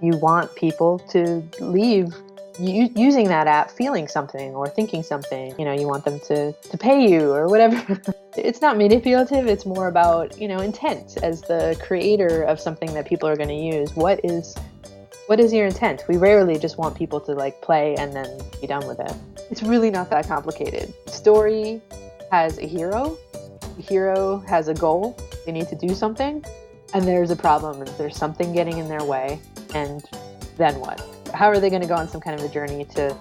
You want people to leave using that app feeling something or thinking something. You want them to pay you or whatever. It's not manipulative. It's more about, intent as the creator of something that people are going to use. What is your intent? We rarely just want people to play and then be done with it. It's really not that complicated. Story has a hero. The hero has a goal. They need to do something. And there's a problem. And there's something getting in their way. And then what? How are they going to go on some kind of a journey to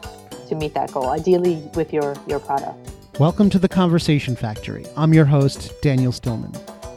meet that goal? Ideally with your product. Welcome to the Conversation Factory. I'm your host, Daniel Stillman.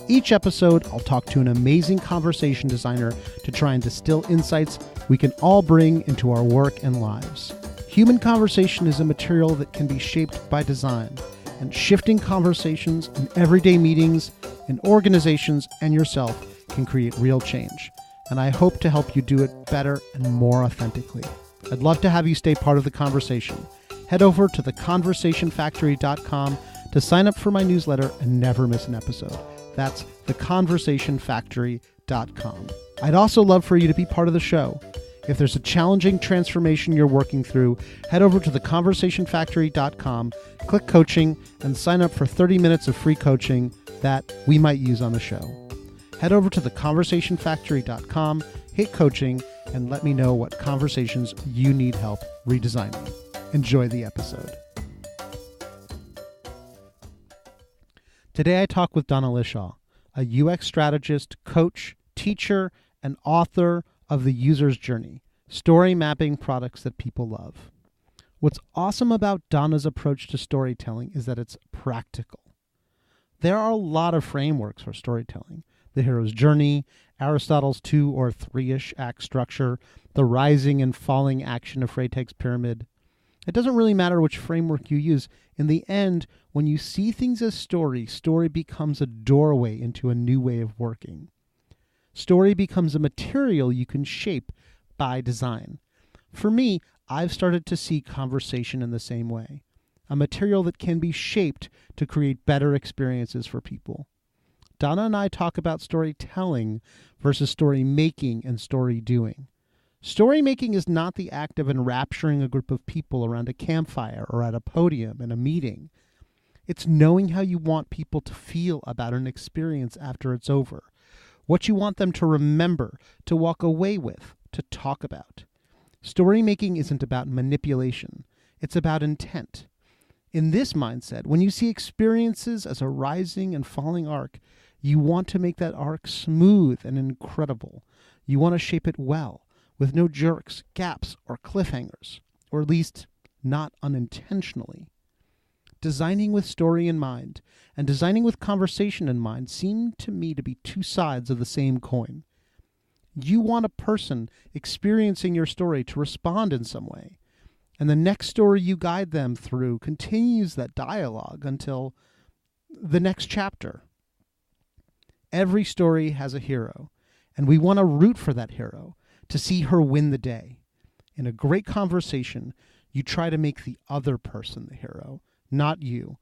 Each episode, I'll talk to an amazing conversation designer to try and distill insights we can all bring into our work and lives. Human conversation is a material that can be shaped by design, and shifting conversations in everyday meetings, in organizations, and yourself can create real change. And I hope to help you do it better and more authentically. I'd love to have you stay part of the conversation. Head over to theconversationfactory.com to sign up for my newsletter and never miss an episode. That's theconversationfactory.com. I'd also love for you to be part of the show. If there's a challenging transformation you're working through, head over to theconversationfactory.com, click coaching, and sign up for 30 minutes of free coaching that we might use on the show. Head over to theconversationfactory.com, hit coaching, and let me know what conversations you need help redesigning. Enjoy the episode. Today I talk with Donna Lichaw, a UX strategist, coach, teacher, and author of The User's Journey, story mapping products that people love. What's awesome about Donna's approach to storytelling is that it's practical. There are a lot of frameworks for storytelling. The hero's journey, Aristotle's 2 or 3-ish act structure, the rising and falling action of Freytag's pyramid. It doesn't really matter which framework you use. In the end, when you see things as story becomes a doorway into a new way of working. Story becomes a material you can shape by design. For me, I've started to see conversation in the same way. A material that can be shaped to create better experiences for people. Donna and I talk about storytelling versus story making and story doing. Story making is not the act of enrapturing a group of people around a campfire or at a podium in a meeting. It's knowing how you want people to feel about an experience after it's over, what you want them to remember, to walk away with, to talk about. Story making isn't about manipulation. It's about intent. In this mindset, when you see experiences as a rising and falling arc, you want to make that arc smooth and incredible. You want to shape it well, with no jerks, gaps, or cliffhangers, or at least not unintentionally. Designing with story in mind and designing with conversation in mind seem to me to be two sides of the same coin. You want a person experiencing your story to respond in some way, and the next story you guide them through continues that dialogue until the next chapter. Every story has a hero, and we want to root for that hero, to see her win the day. In a great conversation, you try to make the other person the hero, not you.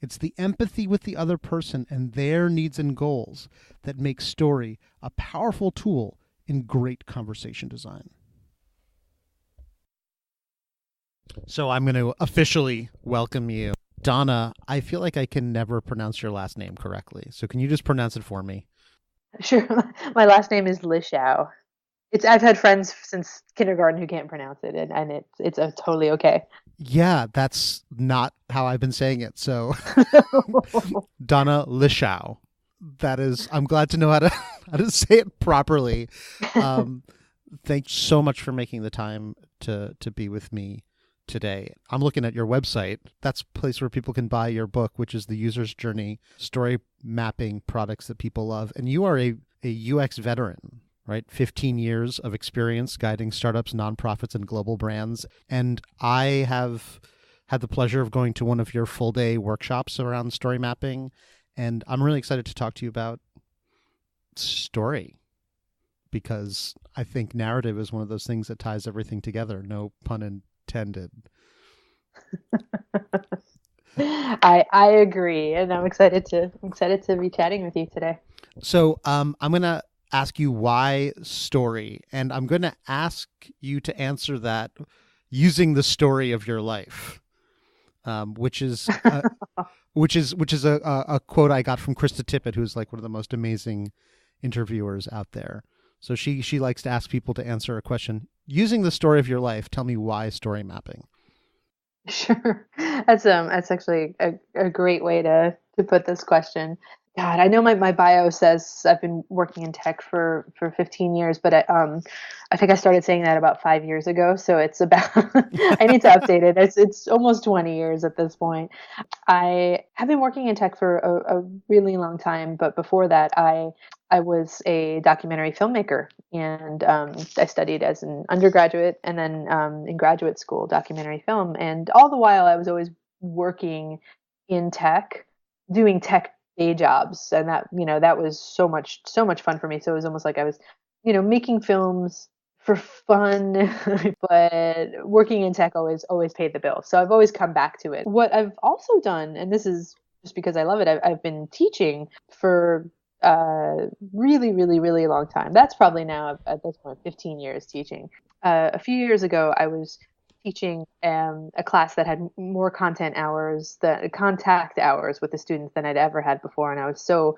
It's the empathy with the other person and their needs and goals that makes story a powerful tool in great conversation design. So I'm going to officially welcome you. Donna, I feel like I can never pronounce your last name correctly. So can you just pronounce it for me? Sure. My last name is Lichaw. I've had friends since kindergarten who can't pronounce it, and it's totally okay. Yeah, that's not how I've been saying it. So Donna Lichaw. That is, I'm glad to know how to say it properly. Thanks so much for making the time to be with me today. I'm looking at your website. That's a place where people can buy your book, which is The User's Journey, story mapping products that people love. And you are a UX veteran, right? 15 years of experience guiding startups, nonprofits, and global brands. And I have had the pleasure of going to one of your full day workshops around story mapping. And I'm really excited to talk to you about story, because I think narrative is one of those things that ties everything together. No pun intended. I agree, and I'm excited to be chatting with you today. So I'm gonna ask you why story, and I'm going to ask you to answer that using the story of your life, which is a quote I got from Krista Tippett, who's like one of the most amazing interviewers out there. So she likes to ask people to answer a question using the story of your life. Tell me why story mapping. Sure. That's actually a great way to put this question. God, I know my bio says I've been working in tech for 15 years, but I think I started saying that about 5 years ago. So it's about, I need to update it. It's almost 20 years at this point. I have been working in tech for a really long time, but before that, I was a documentary filmmaker, and I studied as an undergraduate and then in graduate school documentary film. And all the while, I was always working in tech, doing tech day jobs, and that was so much fun for me. So it was almost like I was, making films for fun, but working in tech always paid the bill. So I've always come back to it. What I've also done, and this is just because I love it, I've been teaching for really, really, really long time. That's probably now at this point 15 years teaching. A few years ago, I was teaching a class that had more contact hours with the students than I'd ever had before, and I was so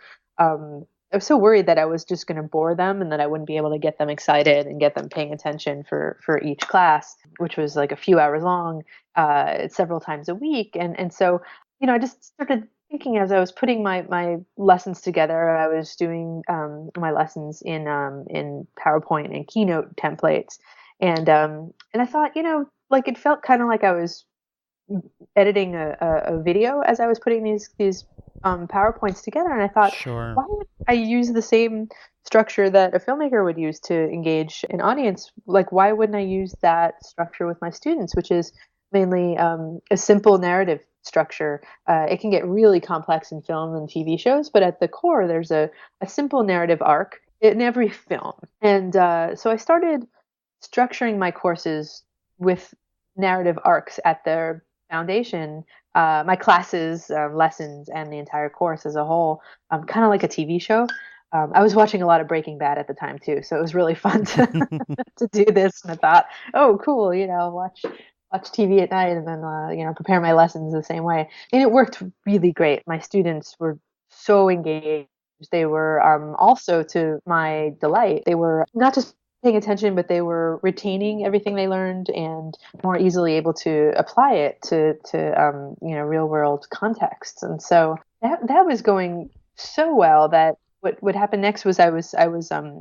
worried that I was just going to bore them and that I wouldn't be able to get them excited and get them paying attention for each class, which was like a few hours long, several times a week. And so, I just started thinking as I was putting my lessons together. I was doing my lessons in PowerPoint and Keynote templates, and I thought, like it felt kind of like I was editing a video as I was putting these PowerPoints together, and I thought, Sure. why would I use the same structure that a filmmaker would use to engage an audience? Like, why wouldn't I use that structure with my students, which is mainly a simple narrative structure. It can get really complex in film and TV shows, but at the core, there's a simple narrative arc in every film. And so I started structuring my courses with narrative arcs at their foundation, my classes, lessons, and the entire course as a whole, kind of like a TV show. I was watching a lot of Breaking Bad at the time too, so it was really fun to to do this. And I thought, oh, cool, watch TV at night and then prepare my lessons the same way. And it worked really great. My students were so engaged. They were also, to my delight, they were not just paying attention, but they were retaining everything they learned and more easily able to apply it to real world contexts. And so that was going so well that what happened next was I was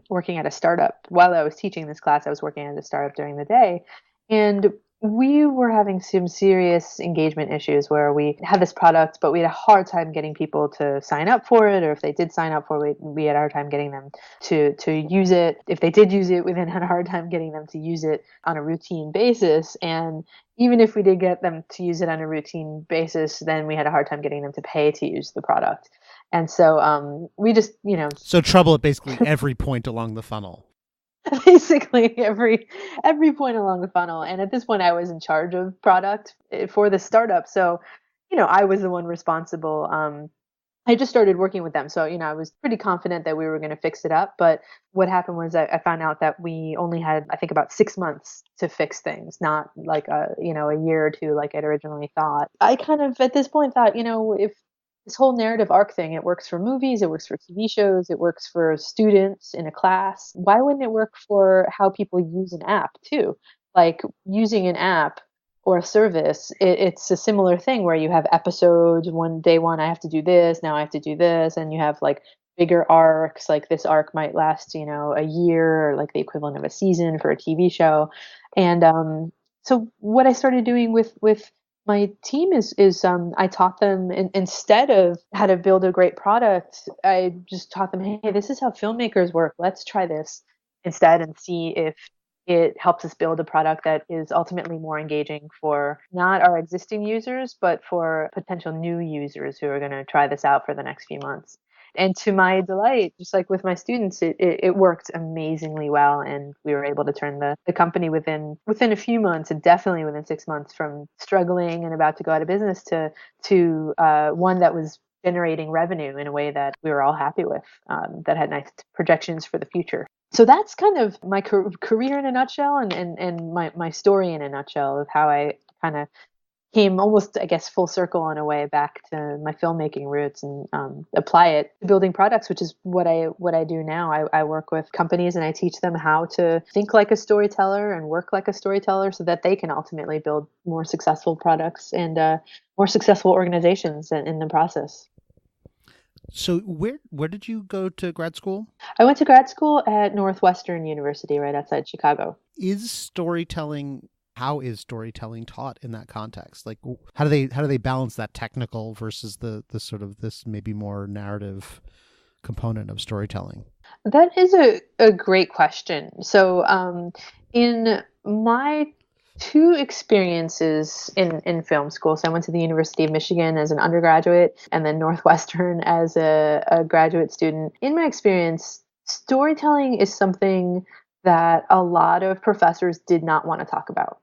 working at a startup. While I was teaching this class, I was working at a startup during the day, and we were having some serious engagement issues where we had this product, but we had a hard time getting people to sign up for it, or if they did sign up for it, we had a hard time getting them to use it. If they did use it, we then had a hard time getting them to use it on a routine basis. And even if we did get them to use it on a routine basis, then we had a hard time getting them to pay to use the product. And so we just, So trouble at basically every point along the funnel. Basically every point along the funnel. And at this point, I was in charge of product for the startup. So, I was the one responsible. I just started working with them. So, I was pretty confident that we were going to fix it up. But what happened was I found out that we only had, I think, about 6 months to fix things, not like a year or two like I'd originally thought. I kind of, at this point, thought, if this whole narrative arc thing, it works for movies, it works for TV shows, it works for students in a class. Why wouldn't it work for how people use an app too? Like using an app or a service, it's a similar thing where you have episodes. Day one, I have to do this. Now I have to do this. And you have like bigger arcs. Like this arc might last, a year, or like the equivalent of a season for a TV show. And so what I started doing with my team is I taught them, instead of how to build a great product, I just taught them, hey, this is how filmmakers work. Let's try this instead and see if it helps us build a product that is ultimately more engaging for not our existing users, but for potential new users who are going to try this out for the next few months. And to my delight, just like with my students, it worked amazingly well. And we were able to turn the company within a few months, and definitely within 6 months, from struggling and about to go out of business to one that was generating revenue in a way that we were all happy with, that had nice projections for the future. So that's kind of my career in a nutshell, and my story in a nutshell of how I kind of came almost, I guess, full circle in a way back to my filmmaking roots and apply it to building products, which is what I do now. I work with companies and I teach them how to think like a storyteller and work like a storyteller so that they can ultimately build more successful products and more successful organizations in the process. So where did you go to grad school? I went to grad school at Northwestern University right outside Chicago. How is storytelling taught in that context? Like, how do they balance that technical versus the sort of this maybe more narrative component of storytelling? That is a great question. So in my two experiences in film school, so I went to the University of Michigan as an undergraduate and then Northwestern as a graduate student. In my experience, storytelling is something that a lot of professors did not want to talk about.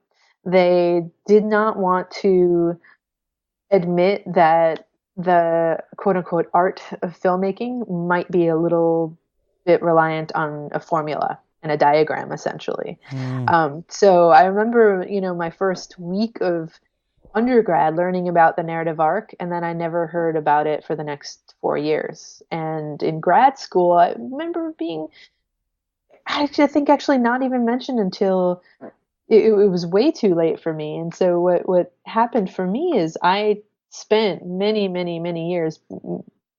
They did not want to admit that the quote unquote art of filmmaking might be a little bit reliant on a formula and a diagram, essentially. So I remember, my first week of undergrad learning about the narrative arc, and then I never heard about it for the next 4 years. And in grad school, I remember I think actually not even mentioned until it was way too late for me. And so what happened for me is I spent many, many, many years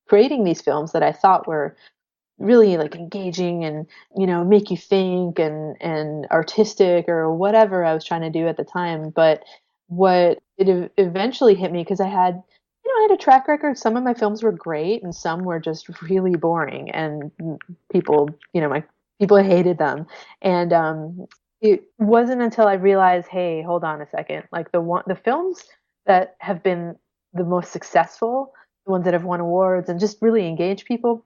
creating these films that I thought were really like engaging and, make you think and artistic or whatever I was trying to do at the time. But what it eventually hit me, because I had a track record. Some of my films were great and some were just really boring, and people, my people hated them. And it wasn't until I realized, hey, hold on a second. Like the films that have been the most successful, the ones that have won awards and just really engaged people,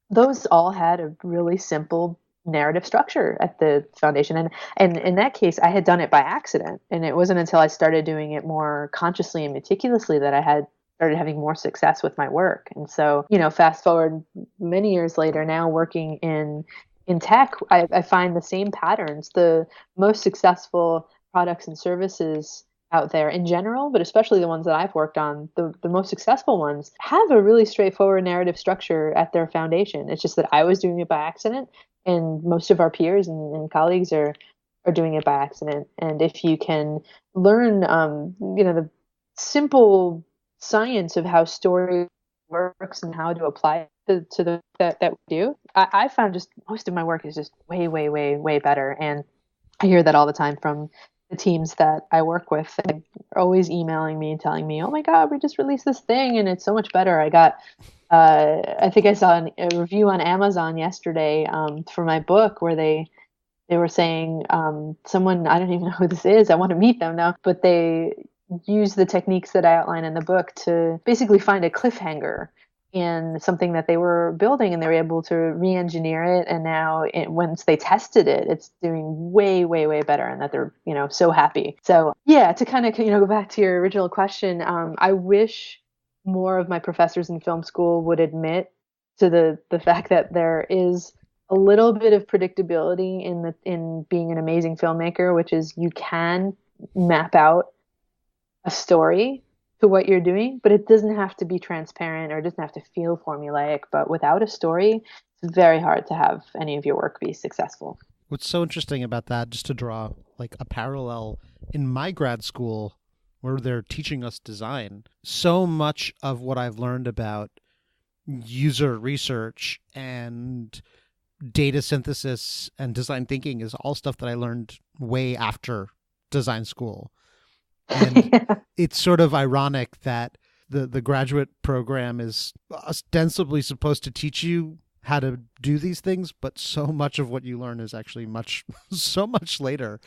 those all had a really simple narrative structure at the foundation. And in that case, I had done it by accident. And it wasn't until I started doing it more consciously and meticulously that I had started having more success with my work. And so, fast forward many years later, now working in tech, I find the same patterns. The most successful products and services out there in general, but especially the ones that I've worked on, the most successful ones have a really straightforward narrative structure at their foundation. It's just that I was doing it by accident, and most of our peers and colleagues are doing it by accident. And if you can learn, the simple science of how story works and how to apply it to the that we do, I found just most of my work is just way, way, way, way better. And I hear that all the time from the teams that I work with. They're always emailing me and telling me, "Oh my God, we just released this thing and it's so much better." I got, I think I saw a review on Amazon yesterday for my book where they were saying someone, I don't even know who this is. I want to meet them now, but they use the techniques that I outline in the book to basically find a cliffhanger in something that they were building, and they were able to re-engineer it. And now once they tested it, it's doing way, way, way better, and that they're, so happy. So yeah, to kind of, go back to your original question, I wish more of my professors in film school would admit to the fact that there is a little bit of predictability in being an amazing filmmaker, which is you can map out a story to what you're doing, but it doesn't have to be transparent or it doesn't have to feel formulaic. But without a story, it's very hard to have any of your work be successful. What's so interesting about that, just to draw like a parallel, in my grad school where they're teaching us design, so much of what I've learned about user research and data synthesis and design thinking is all stuff that I learned way after design school. And Yeah. It's sort of ironic that the graduate program is ostensibly supposed to teach you how to do these things, but so much of what you learn is actually so much later.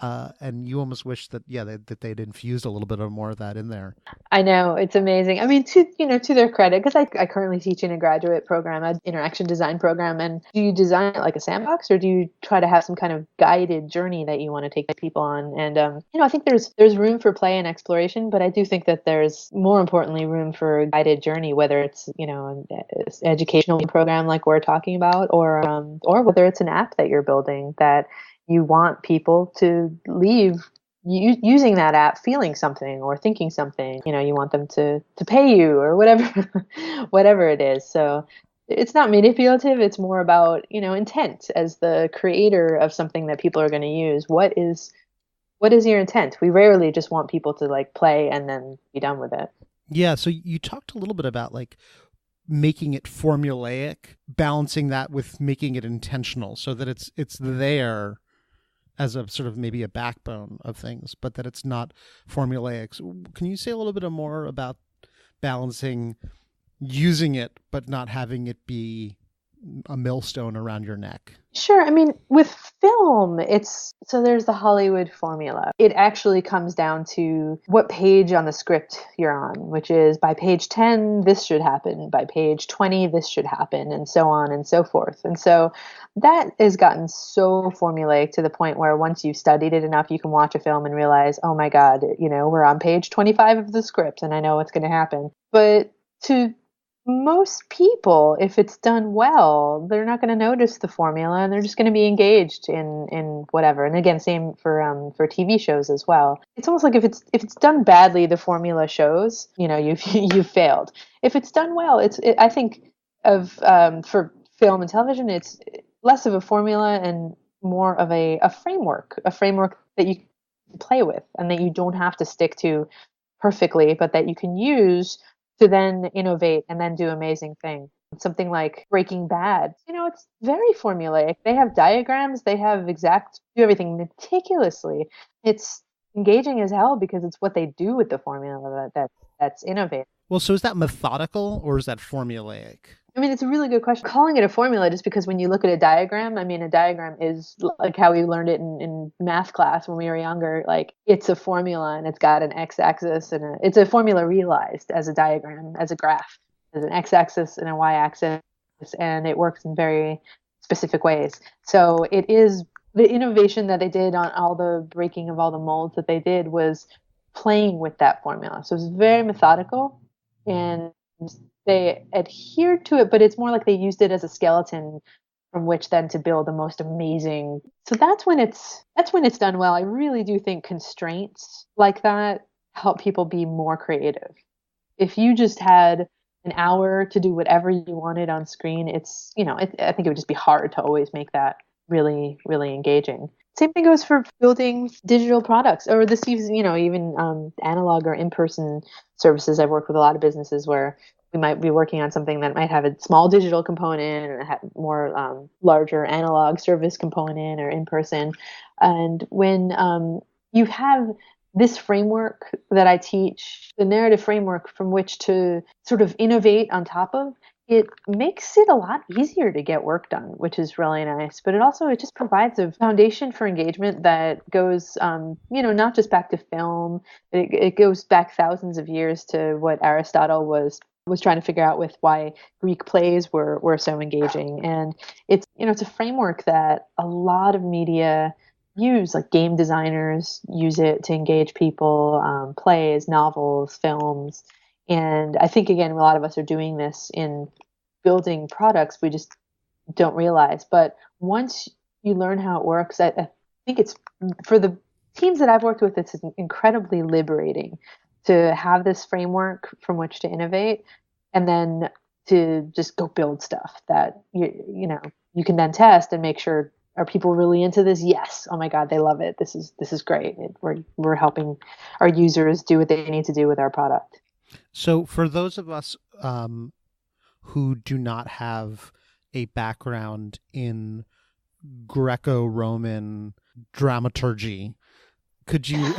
And you almost wish that, that they'd infused a little bit of more of that in there. I know, it's amazing. I mean, to their credit, because I currently teach in a graduate program, an interaction design program. And do you design it like a sandbox, or do you try to have some kind of guided journey that you want to take people on? And I think there's room for play and exploration, but I do think that there's more importantly room for a guided journey, whether it's an educational program like we're talking about, or whether it's an app that you're building that you want people to leave using that app feeling something or thinking something. You want them to pay you or whatever whatever it is. So it's not manipulative, it's more about intent. As the creator of something that people are going to use, what is your intent? We rarely just want people to like play and then be done with it. Yeah, so you talked a little bit about like making it formulaic, balancing that with making it intentional so that it's there as a sort of maybe a backbone of things, but that it's not formulaic. So can you say a little bit more about balancing using it, but not having it be a millstone around your neck? Sure. I mean, with film, there's the Hollywood formula. It actually comes down to what page on the script you're on, which is by page 10, this should happen. By page 20, this should happen, and so on and so forth. And so that has gotten so formulaic to the point where once you've studied it enough, you can watch a film and realize, oh my God, we're on page 25 of the script and I know what's going to happen. But to most people, if it's done well, they're not going to notice the formula and they're just going to be engaged in whatever. And again, same for TV shows as well. It's almost like if it's done badly, the formula shows, you've failed. If it's done well, I think for film and television, it's less of a formula and more of a framework that you can play with and that you don't have to stick to perfectly, but that you can use to then innovate and then do amazing things. Something like Breaking Bad, it's very formulaic. They have diagrams, they have do everything meticulously. It's engaging as hell because it's what they do with the formula that's innovative. Well, so is that methodical or is that formulaic? I mean, it's a really good question. Calling it a formula just because when you look at a diagram, I mean, a diagram is like how we learned it in math class when we were younger. Like, it's a formula and it's got an x-axis and it's a formula realized as a diagram, as a graph. There's an x-axis and a y-axis, and it works in very specific ways. So it is the innovation that they did on all the breaking of all the molds that they did was playing with that formula. So it was very methodical and they adhered to it, but it's more like they used it as a skeleton from which then to build the most amazing. So that's when it's done well. I really do think constraints like that help people be more creative. If you just had an hour to do whatever you wanted on screen, I think it would just be hard to always make that really, really engaging. Same thing goes for building digital products or even analog or in-person services. I've worked with a lot of businesses where we might be working on something that might have a small digital component and have more larger analog service component or in person. And when you have this framework that I teach, the narrative framework from which to sort of innovate on top of, it makes it a lot easier to get work done, which is really nice. But it just provides a foundation for engagement that goes, not just back to film. It goes back thousands of years to what Aristotle was trying to figure out with why Greek plays were so engaging. And it's a framework that a lot of media use, like game designers use it to engage people, plays, novels, films. And I think, again, a lot of us are doing this in building products we just don't realize. But once you learn how it works, I think it's, for the teams that I've worked with, it's incredibly liberating to have this framework from which to innovate and then to just go build stuff that you can then test and make sure, are people really into this? Yes. Oh my God, they love it. This is great. We're helping our users do what they need to do with our product. So for those of us who do not have a background in Greco-Roman dramaturgy, could you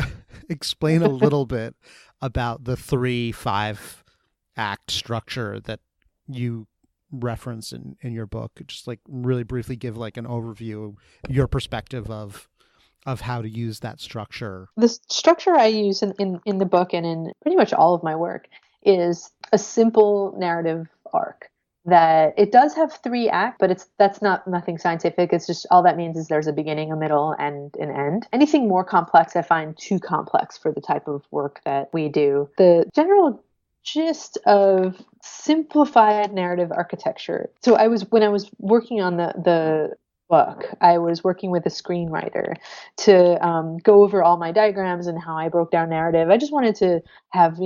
explain a little bit about the 3-5 act structure that you reference in your book? Just like really briefly give like an overview, your perspective of of how to use that structure? The structure I use in the book and in pretty much all of my work is a simple narrative arc. That it does have 3 acts, but that's not nothing scientific. It's just all that means is there's a beginning, a middle, and an end. Anything more complex, I find too complex for the type of work that we do. The general gist of simplified narrative architecture. So when I was working on the book, I was working with a screenwriter to go over all my diagrams and how I broke down narrative. I just wanted to have,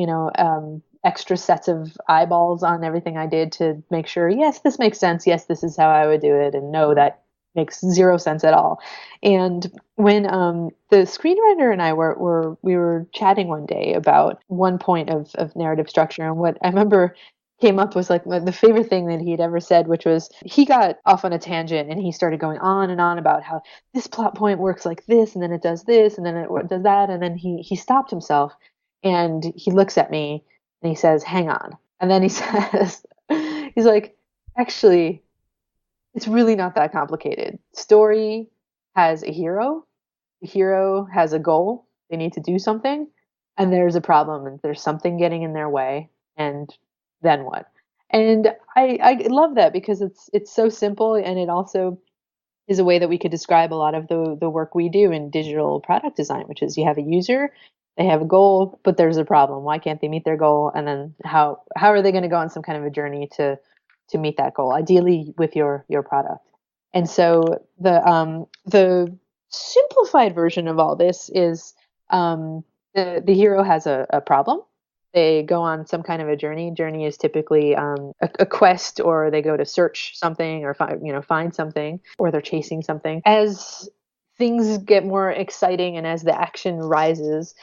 extra sets of eyeballs on everything I did to make sure, yes, this makes sense. Yes, this is how I would do it. And no, that makes 0 sense at all. And when the screenwriter and I we were chatting one day about one point of narrative structure, and what I remember came up was like the favorite thing that he had ever said, which was he got off on a tangent and he started going on and on about how this plot point works like this, and then it does this, and then it does that, and then he stopped himself and he looks at me and he says, "Hang on," and then he says, he's like, "Actually, it's really not that complicated. Story has a hero. The hero has a goal. They need to do something, and there's a problem, and there's something getting in their way, and then what?" And I love that because it's so simple, and it also is a way that we could describe a lot of the work we do in digital product design, which is you have a user, they have a goal, but there's a problem. Why can't they meet their goal? And then how are they going to go on some kind of a journey to meet that goal, ideally with your product? And so the simplified version of all this is the hero has a problem. They go on some kind of a journey. Journey is typically a quest, or they go to search something or find something, or they're chasing something. As things get more exciting and as the action rises,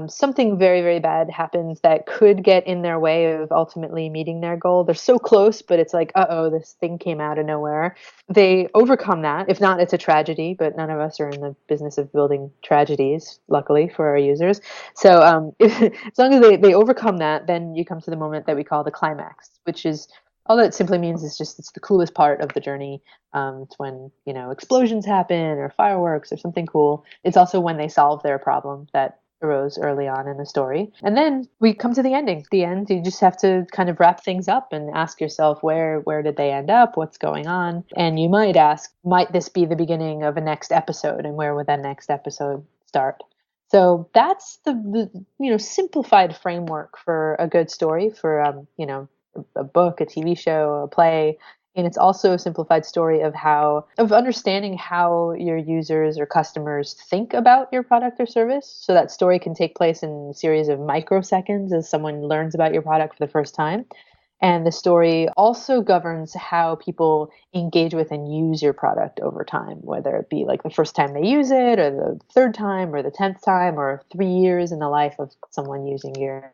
something very, very bad happens that could get in their way of ultimately meeting their goal. They're so close, but it's like, uh-oh, this thing came out of nowhere. They overcome that. If not, it's a tragedy, but none of us are in the business of building tragedies, luckily, for our users. So as long as they overcome that, then you come to the moment that we call the climax, which is all that simply means is just it's the coolest part of the journey. It's when, explosions happen or fireworks or something cool. It's also when they solve their problem that arose early on in the story. And then we come to the ending. The end, you just have to kind of wrap things up and ask yourself, where did they end up? What's going on? And you might ask, might this be the beginning of a next episode? And where would that next episode start? So that's the simplified framework for a good story, for a book, a TV show, a play. And it's also a simplified story of understanding how your users or customers think about your product or service. So that story can take place in a series of microseconds as someone learns about your product for the first time. And the story also governs how people engage with and use your product over time, whether it be like the first time they use it, or the 3rd time, or the 10th time, or 3 years in the life of someone using your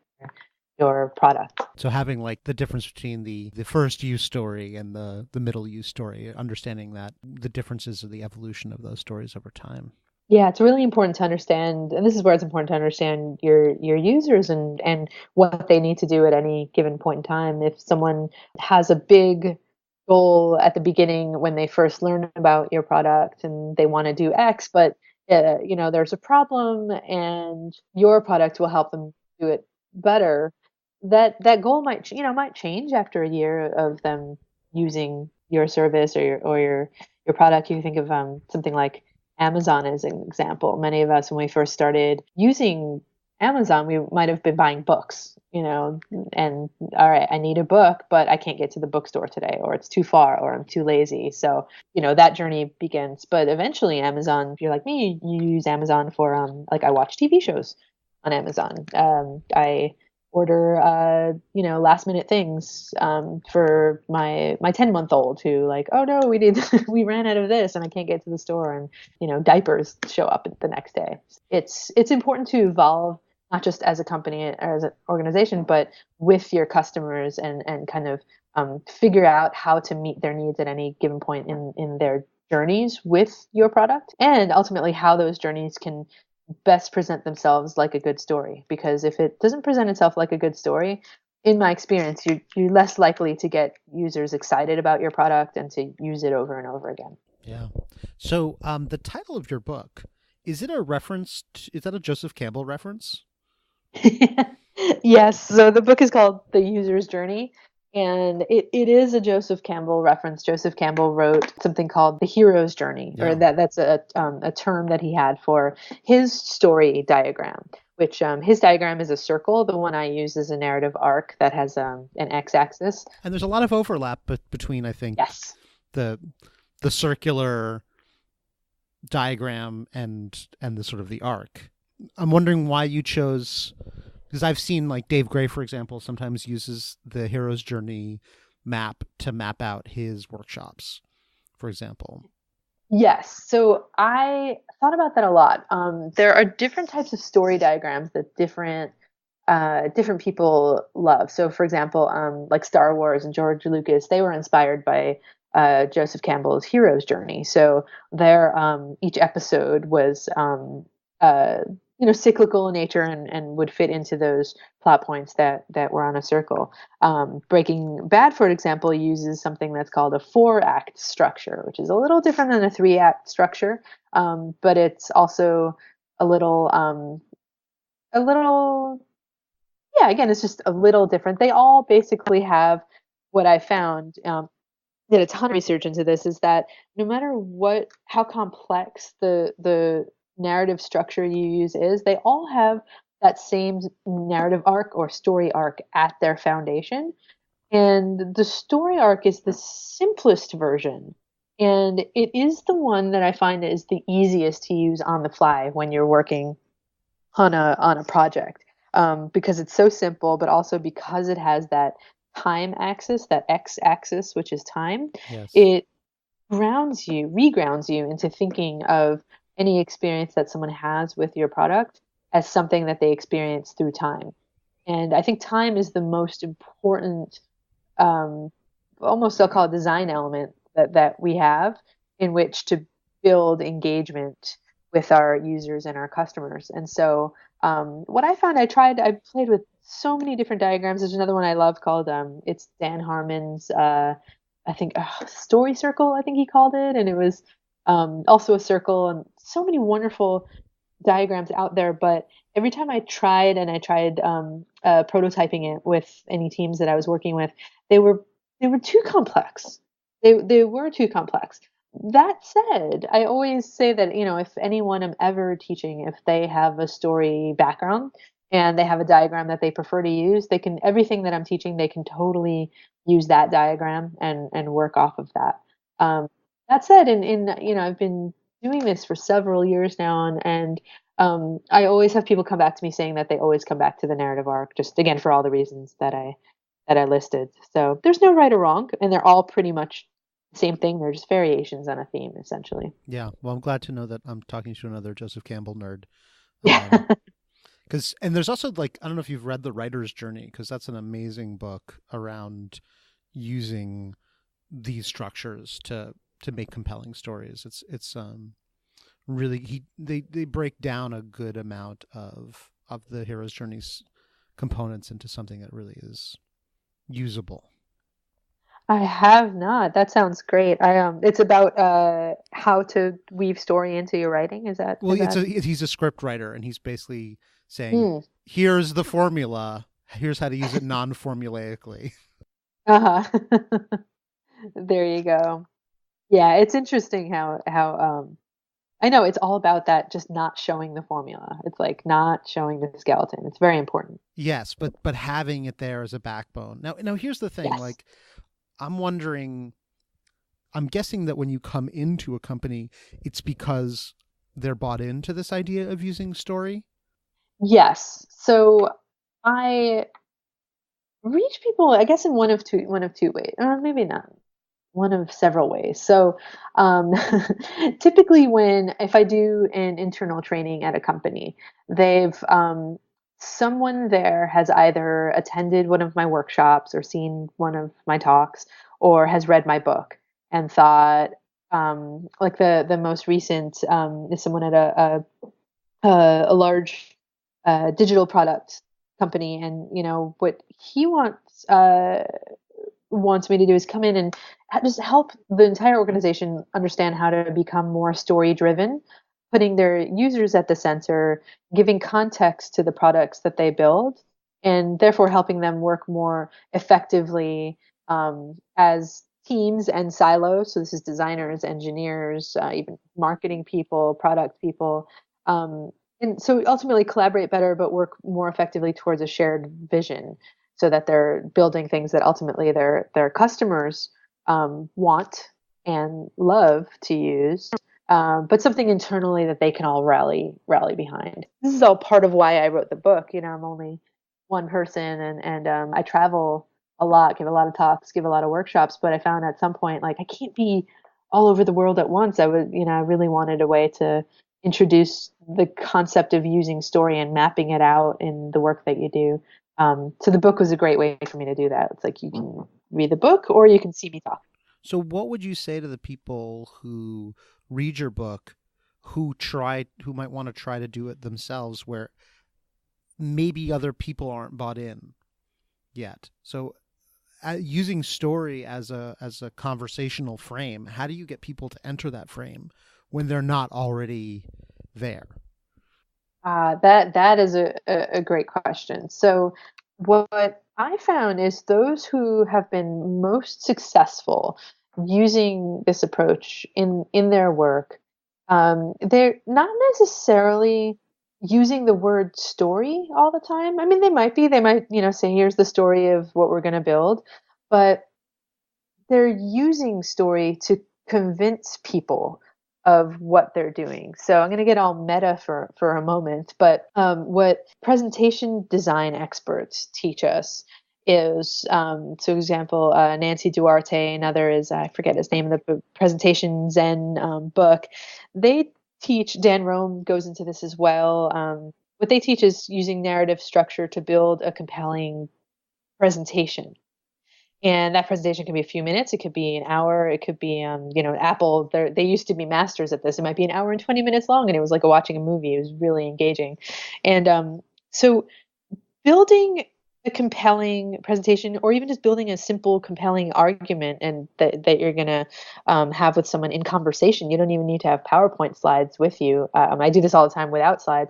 product. So having like the difference between the first use story and the middle use story, understanding that the differences of the evolution of those stories over time. Yeah, it's really important to understand, and this is where it's important to understand your users and what they need to do at any given point in time. If someone has a big goal at the beginning when they first learn about your product and they want to do X, but there's a problem and your product will help them do it better, that goal might change after a year of them using your service or your product. You think of something like Amazon as an example. Many of us, when we first started using Amazon, we might have been buying books, and all right, I need a book, but I can't get to the bookstore today, or it's too far, or I'm too lazy. So, that journey begins. But eventually Amazon, if you're like me, you use Amazon for, I watch TV shows on Amazon. I order last minute things for my 10-month-old who oh no, we ran out of this and I can't get to the store, and diapers show up the next day. It's important to evolve, not just as a company or as an organization, but with your customers, and kind of figure out how to meet their needs at any given point in their journeys with your product, and ultimately how those journeys can best present themselves like a good story. Because if it doesn't present itself like a good story, in my experience, you're less likely to get users excited about your product and to use it over and over again. Yeah. So the title of your book Is it a reference? Is that a Joseph Campbell reference? Yes. So the book is called The User's Journey, and it is a Joseph Campbell reference. Joseph Campbell wrote something called The Hero's Journey, or Yeah. that's a term that he had for his story diagram, which his diagram is a circle. The one I use is a narrative arc that has an x-axis. And there's a lot of overlap between, I think, Yes. the circular diagram and the sort of the arc. I'm wondering why you chose, because I've seen like Dave Gray, for example, sometimes uses the hero's journey map to map out his workshops, for example. Yes. So I thought about that a lot. There are different types of story diagrams that different people love. So, for example, like Star Wars and George Lucas, they were inspired by Joseph Campbell's hero's journey. So their each episode was uh, cyclical in nature and would fit into those plot points that were on a circle. Breaking Bad, for example, uses something that's called a 4-act structure, which is a little different than a 3-act structure, but it's also a little a little yeah, again, it's just a little different. They all basically have what I found, did a ton of research into this, is that no matter how complex the narrative structure you use is, they all have that same narrative arc or story arc at their foundation. And the story arc is the simplest version. And it is the one that I find is the easiest to use on the fly when you're working on a project, because it's so simple, but also because it has that time axis, that x-axis, which is time. Yes. It regrounds you into thinking of any experience that someone has with your product as something that they experience through time. And I think time is the most important, um, almost I'll call it design element that we have in which to build engagement with our users and our customers. And so what I found, I played with so many different diagrams. There's another one I love called, it's Dan Harmon's, I think, story circle, I think he called it. And it was also a circle, and so many wonderful diagrams out there. But every time I tried prototyping it with any teams that I was working with, they were too complex. They were too complex. That said, I always say that, if anyone I'm ever teaching, if they have a story background and they have a diagram that they prefer to use, they can, everything that I'm teaching, they can totally use that diagram and work off of that. That said, I've been doing this for several years now, and I always have people come back to me saying that they always come back to the narrative arc, just again for all the reasons that I listed. So there's no right or wrong, and they're all pretty much the same thing. They're just variations on a theme, essentially. Yeah. Well, I'm glad to know that I'm talking to another Joseph Campbell nerd. Yeah. And there's also, like, I don't know if you've read The Writer's Journey, because that's an amazing book around using these structures to make compelling stories. It's really, they break down a good amount of the hero's journey's components into something that really is usable. I have not. That sounds great. It's about how to weave story into your writing. Well, Is that? he's a script writer, and he's basically saying, Hmm. here's the formula, here's how to use it non-formulaically. Uh-huh. There you go. Yeah, it's interesting how I know it's all about that, just not showing the formula. It's like not showing the skeleton. It's very important. Yes, but having it there as a backbone. Now here's the thing, Yes. like, I'm wondering, I'm guessing that when you come into a company, it's because they're bought into this idea of using story. Yes. So I reach people, I guess, in one of two ways, or maybe not one of several ways. So, um, typically, if I do an internal training at a company, they've someone there has either attended one of my workshops or seen one of my talks or has read my book and thought, like the most recent is someone at a large digital product company, and what he wants me to do is come in and just help the entire organization understand how to become more story driven. putting their users at the center, giving context to the products that they build, and therefore helping them work more effectively as teams and silos. So this is designers, engineers, even marketing people, product people. And so ultimately collaborate better, but work more effectively towards a shared vision so that they're building things that ultimately their customers want and love to use, but something internally that they can all rally behind. This is all part of why I wrote the book. You know, I'm only one person, and I travel a lot, give a lot of talks, give a lot of workshops. But I found at some point, like, I can't be all over the world at once. I really wanted a way to introduce the concept of using story and mapping it out in the work that you do. So the book was a great way for me to do that. It's like you can read the book or you can see me talk. So what would you say to the people who read your book who might want to try to do it themselves, where maybe other people aren't bought in yet? So using story as a conversational frame, how do you get people to enter that frame when they're not already there? That is a great question. So what I found is those who have been most successful using this approach in their work, they're not necessarily using the word story all the time. I mean, they might, say, here's the story of what we're going to build, but they're using story to convince people of what they're doing. So I'm going to get all meta for a moment, but what presentation design experts teach us is, so example, Nancy Duarte, another is, I forget his name, the presentation Zen book. They teach, Dan Rome goes into this as well. What they teach is using narrative structure to build a compelling presentation. And that presentation can be a few minutes. It could be an hour. It could be, Apple. They used to be masters at this. It might be an hour and 20 minutes long, and it was like watching a movie. It was really engaging. And so, building a compelling presentation, or even just building a simple, compelling argument, and that you're gonna have with someone in conversation. You don't even need to have PowerPoint slides with you. I do this all the time without slides.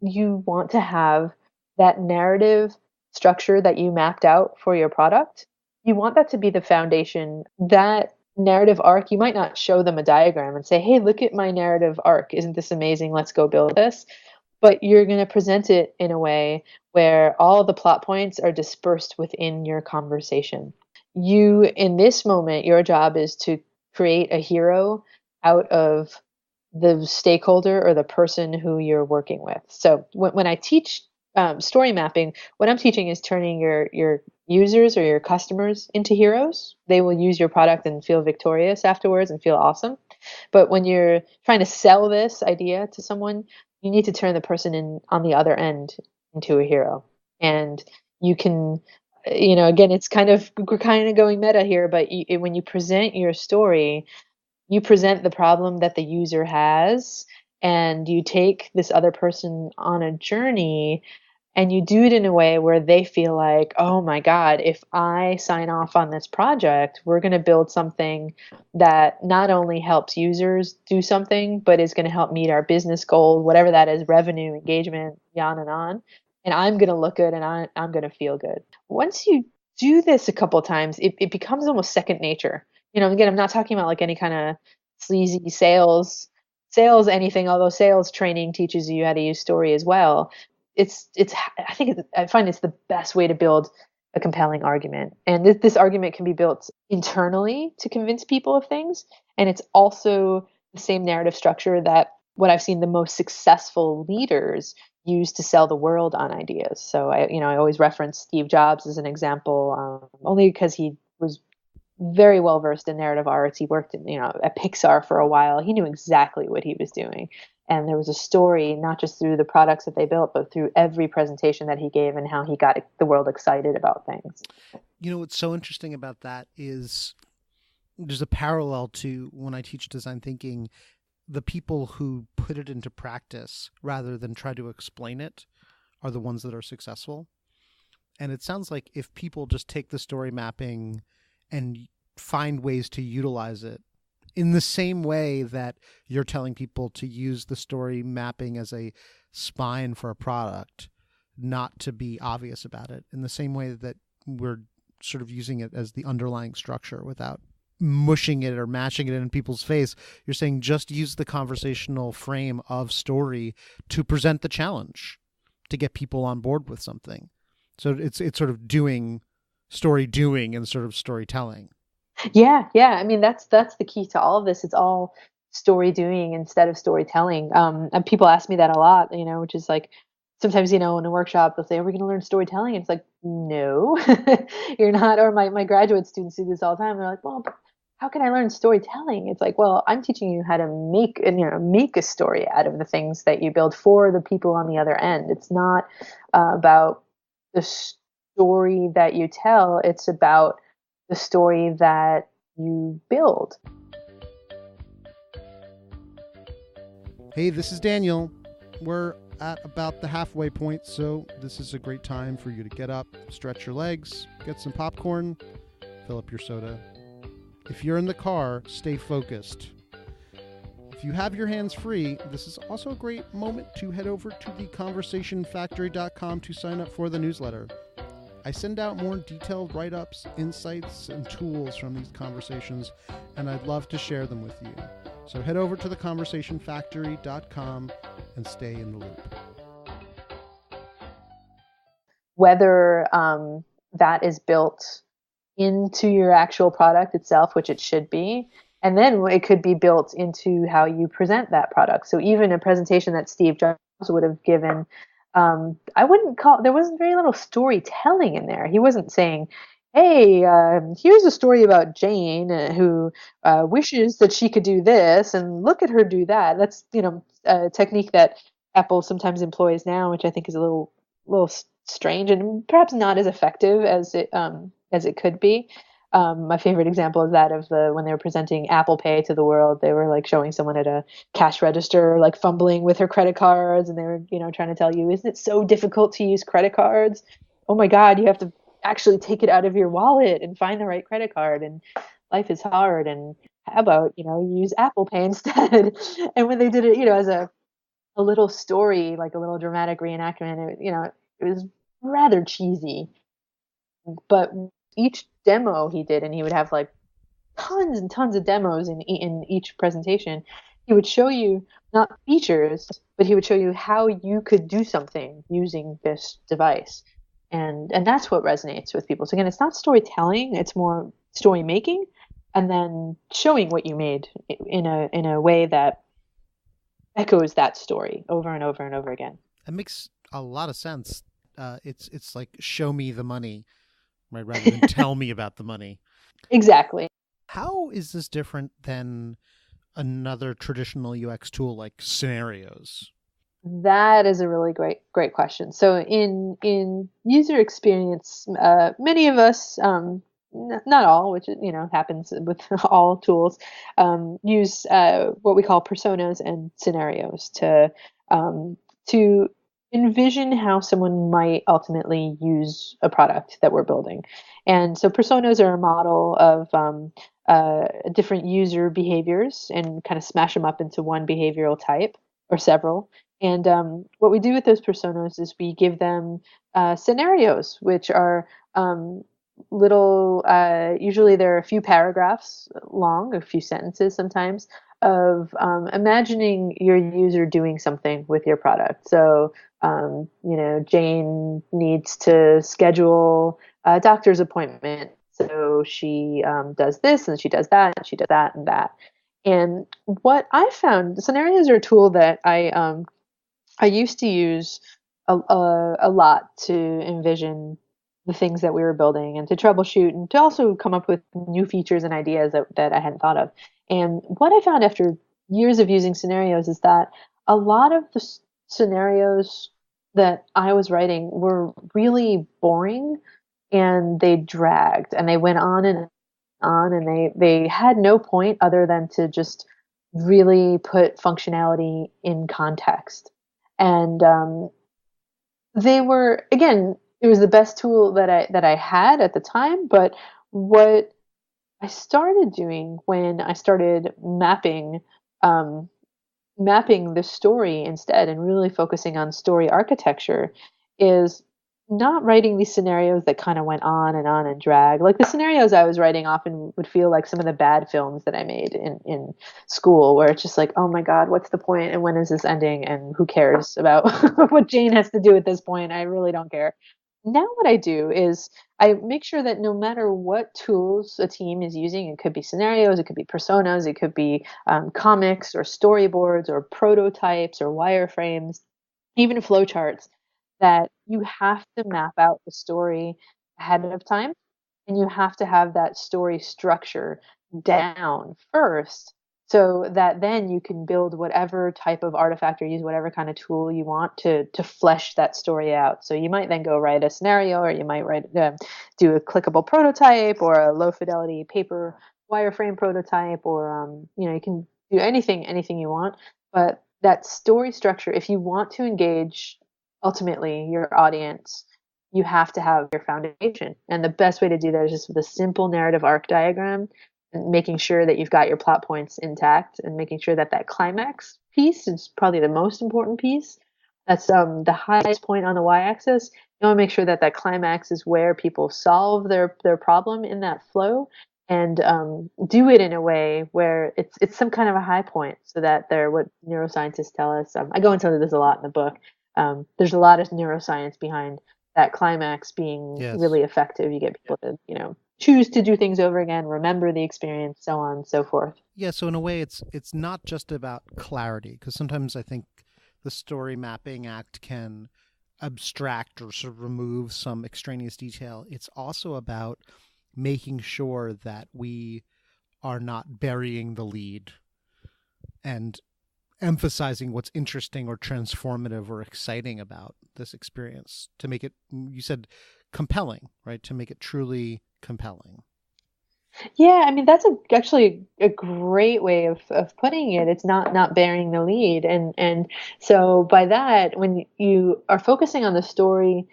You want to have that narrative structure that you mapped out for your product. You want that to be the foundation. That narrative arc, you might not show them a diagram and say, hey, look at my narrative arc. Isn't this amazing? Let's go build this. But you're going to present it in a way where all the plot points are dispersed within your conversation. In this moment, your job is to create a hero out of the stakeholder or the person who you're working with. So when I teach story mapping, what I'm teaching is turning your users or your customers into heroes. They will use your product and feel victorious afterwards and feel awesome. But when you're trying to sell this idea to someone, you need to turn the person on the other end into a hero. And you can, again, we're kind of going meta here, but when you present your story, you present the problem that the user has, and you take this other person on a journey, and you do it in a way where they feel like, oh my God, if I sign off on this project, we're going to build something that not only helps users do something, but is going to help meet our business goal, whatever that is, revenue, engagement, on and on. And I'm going to look good, and I'm going to feel good. Once you do this a couple of times, it becomes almost second nature. Again, I'm not talking about like any kind of sleazy sales anything, although sales training teaches you how to use story as well. I find it's the best way to build a compelling argument. And this argument can be built internally to convince people of things. And it's also the same narrative structure that what I've seen the most successful leaders use to sell the world on ideas. So I always reference Steve Jobs as an example, only because he was very well versed in narrative arts. He worked at Pixar for a while. He knew exactly what he was doing. And there was a story, not just through the products that they built, but through every presentation that he gave and how he got the world excited about things. What's so interesting about that is there's a parallel to when I teach design thinking. The people who put it into practice rather than try to explain it are the ones that are successful. And it sounds like if people just take the story mapping and find ways to utilize it in the same way that you're telling people to use the story mapping as a spine for a product, not to be obvious about it, in the same way that we're sort of using it as the underlying structure without mushing it or mashing it in people's face. You're saying just use the conversational frame of story to present the challenge, to get people on board with something. So it's sort of story doing and sort of storytelling. Yeah, yeah. I mean, that's the key to all of this. It's all story doing instead of storytelling. And people ask me that a lot, which is like sometimes, in a workshop, they'll say, "Are we going to learn storytelling?" And it's like, no, you're not. Or my graduate students do this all the time. They're like, "Well, but how can I learn storytelling?" It's like, well, I'm teaching you how to make a story out of the things that you build for the people on the other end. It's not about the story that you tell. It's about the story that you build. Hey, this is Daniel. We're at about the halfway point, so this is a great time for you to get up, stretch your legs, get some popcorn, fill up your soda. If you're in the car, stay focused. If you have your hands free, this is also a great moment to head over to the conversationfactory.com to sign up for the newsletter. I send out more detailed write-ups, insights, and tools from these conversations, and I'd love to share them with you. So head over to theconversationfactory.com and stay in the loop. Whether that is built into your actual product itself, which it should be, and then it could be built into how you present that product. So even a presentation that Steve Jobs would have given, I wouldn't call, there wasn't very little storytelling in there. He wasn't saying, "Hey, here's a story about Jane who wishes that she could do this, and look at her do that." That's a technique that Apple sometimes employs now, which I think is a little strange and perhaps not as effective as it could be. My favorite example is that of when they were presenting Apple Pay to the world. They were like showing someone at a cash register, like fumbling with her credit cards, and they were, trying to tell you, "Isn't it so difficult to use credit cards? Oh my God, you have to actually take it out of your wallet and find the right credit card, and life is hard. And how about, use Apple Pay instead?" And when they did it, as a little story, like a little dramatic reenactment, it was rather cheesy. But each demo he did, and he would have like tons and tons of demos in each presentation, he would show you not features, but he would show you how you could do something using this device. And that's what resonates with people. So again, it's not storytelling, it's more story making, and then showing what you made in a way that echoes that story over and over and over again. That makes a lot of sense. It's like show me the money, right, rather than tell me about the money. Exactly. How is this different than another traditional UX tool like scenarios? That is a really great question. So in user experience, many of us, not all, which happens with all tools, use what we call personas and scenarios to envision how someone might ultimately use a product that we're building. And so personas are a model of different user behaviors and kind of smash them up into one behavioral type or several. And what we do with those personas is we give them scenarios, which are usually they're a few paragraphs long, a few sentences sometimes, of imagining your user doing something with your product. So, Jane needs to schedule a doctor's appointment. So she does this and she does that and she does that and that. And what I found, scenarios are a tool that I used to use a lot to envision the things that we were building and to troubleshoot and to also come up with new features and ideas that I hadn't thought of. And what I found after years of using scenarios is that a lot of the scenarios that I was writing were really boring, and they dragged and they went on and on, and they had no point other than to just really put functionality in context. And they were, again, it was the best tool that I had at the time, but what I started doing when I started um, mapping the story instead and really focusing on story architecture is not writing these scenarios that kind of went on and drag. Like the scenarios I was writing often would feel like some of the bad films that I made in school, where it's just like, oh my God, what's the point? And when is this ending? And who cares about what Jane has to do at this point? I really don't care. Now, what I do is I make sure that no matter what tools a team is using, it could be scenarios, it could be personas, it could be comics or storyboards or prototypes or wireframes, even flowcharts, that you have to map out the story ahead of time and you have to have that story structure down first so that then you can build whatever type of artifact or use whatever kind of tool you want to flesh that story out. So you might then go write a scenario, or you might do a clickable prototype or a low fidelity paper wireframe prototype, or you can do anything you want. But that story structure, if you want to engage ultimately your audience, you have to have your foundation. And the best way to do that is just with a simple narrative arc diagram, and making sure that you've got your plot points intact and making sure that that climax piece is probably the most important piece. That's the highest point on the y-axis. You want to make sure that that climax is where people solve their problem in that flow, and do it in a way where it's some kind of a high point, so that they're what neuroscientists tell us. I go into this a lot in the book. There's a lot of neuroscience behind that climax being Yes. really effective. You get people to, choose to do things over again, remember the experience, so on and so forth. Yeah, so in a way it's not just about clarity, because sometimes I think the story mapping act can abstract or sort of remove some extraneous detail. It's also about making sure that we are not burying the lead and emphasizing what's interesting or transformative or exciting about this experience to make it, you said, compelling, right? To make it truly compelling. Yeah, I mean that's actually a great way of putting it. It's not bearing the lead, and so by that, when you are focusing on the story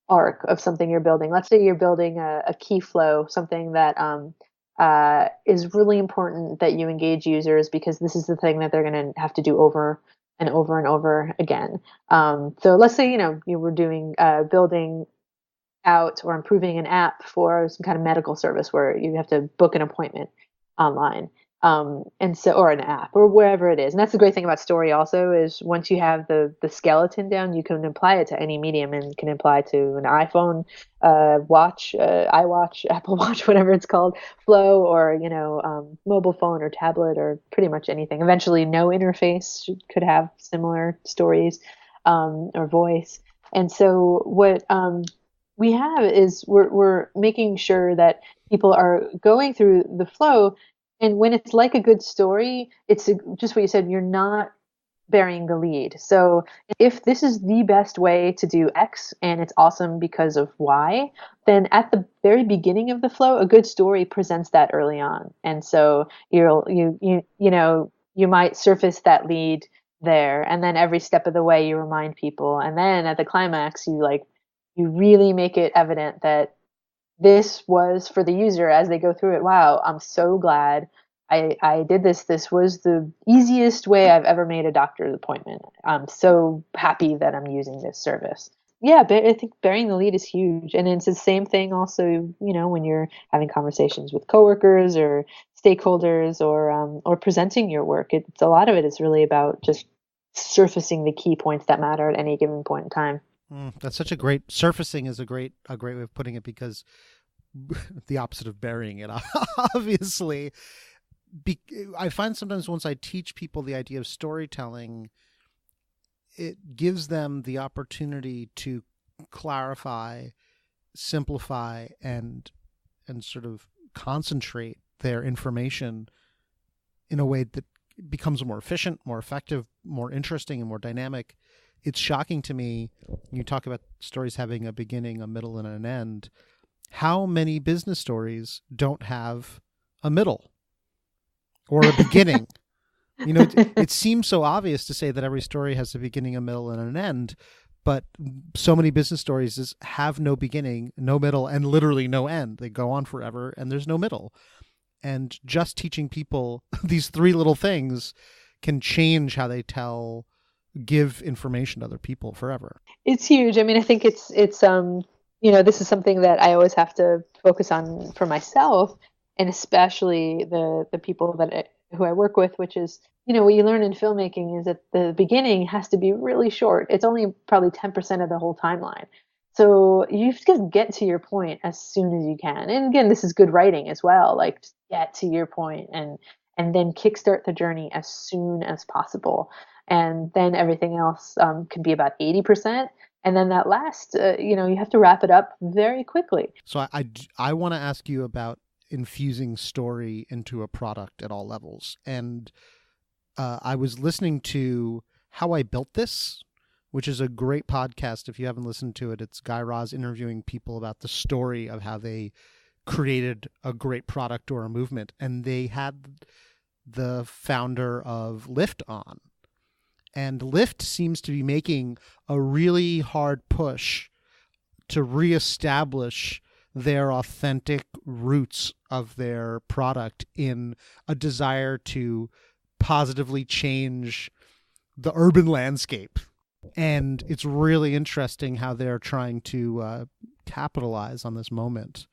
arc of something you're building, let's say you're building a key flow, something that is really important that you engage users because this is the thing that they're going to have to do over and over and over again. So let's say you were doing building out or improving an app for some kind of medical service where you have to book an appointment online. And so, or an app or wherever it is. And that's the great thing about story also is once you have the skeleton down, you can apply it to any medium and can apply to an iPhone, watch, iWatch, Apple Watch, whatever it's called, flow, or, mobile phone or tablet or pretty much anything. Eventually no interface could have similar stories, or voice. And so what, we have is we're making sure that people are going through the flow, and when it's like a good story, it's just what you said, you're not burying the lead. So if this is the best way to do X and it's awesome because of Y, then at the very beginning of the flow, a good story presents that early on. And so you might surface that lead there, and then every step of the way you remind people, and then at the climax you really make it evident that this was for the user as they go through it. Wow, I'm so glad I did this. This was the easiest way I've ever made a doctor's appointment. I'm so happy that I'm using this service. Yeah, but I think bearing the lead is huge. And it's the same thing also, when you're having conversations with coworkers or stakeholders, or presenting your work. It's a lot of it is really about just surfacing the key points that matter at any given point in time. That's such a great, surfacing is a great way of putting it, because the opposite of burying it, obviously. I find sometimes once I teach people the idea of storytelling, it gives them the opportunity to clarify, simplify, and sort of concentrate their information in a way that becomes more efficient, more effective, more interesting, and more dynamic. It's shocking to me, you talk about stories having a beginning, a middle, and an end. How many business stories don't have a middle or a beginning? It seems so obvious to say that every story has a beginning, a middle, and an end, but so many business stories have no beginning, no middle, and literally no end. They go on forever, and there's no middle. And just teaching people these three little things can change how they give information to other people forever. It's huge. I mean, I think it's this is something that I always have to focus on for myself, and especially the people who I work with, which is, what you learn in filmmaking is that the beginning has to be really short. It's only probably 10% of the whole timeline. So you just get to your point as soon as you can. And again, this is good writing as well. Like, just get to your point and then kickstart the journey as soon as possible. And then everything else can be about 80%. And then that last, you have to wrap it up very quickly. So I want to ask you about infusing story into a product at all levels. And I was listening to How I Built This, which is a great podcast. If you haven't listened to it, it's Guy Raz interviewing people about the story of how they created a great product or a movement. And they had the founder of Lyft on. And Lyft seems to be making a really hard push to reestablish their authentic roots of their product in a desire to positively change the urban landscape. And it's really interesting how they're trying to capitalize on this moment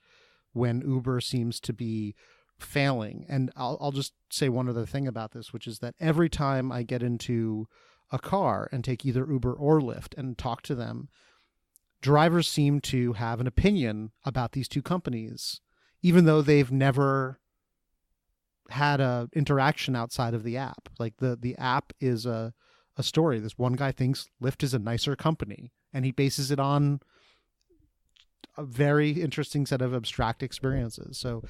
when Uber seems to be failing. And I'll just say one other thing about this, which is that every time I get into a car and take either Uber or Lyft and talk to them, drivers seem to have an opinion about these two companies, even though they've never had a interaction outside of the app. Like the app is a story. This one guy thinks Lyft is a nicer company, and he bases it on a very interesting set of abstract experiences. So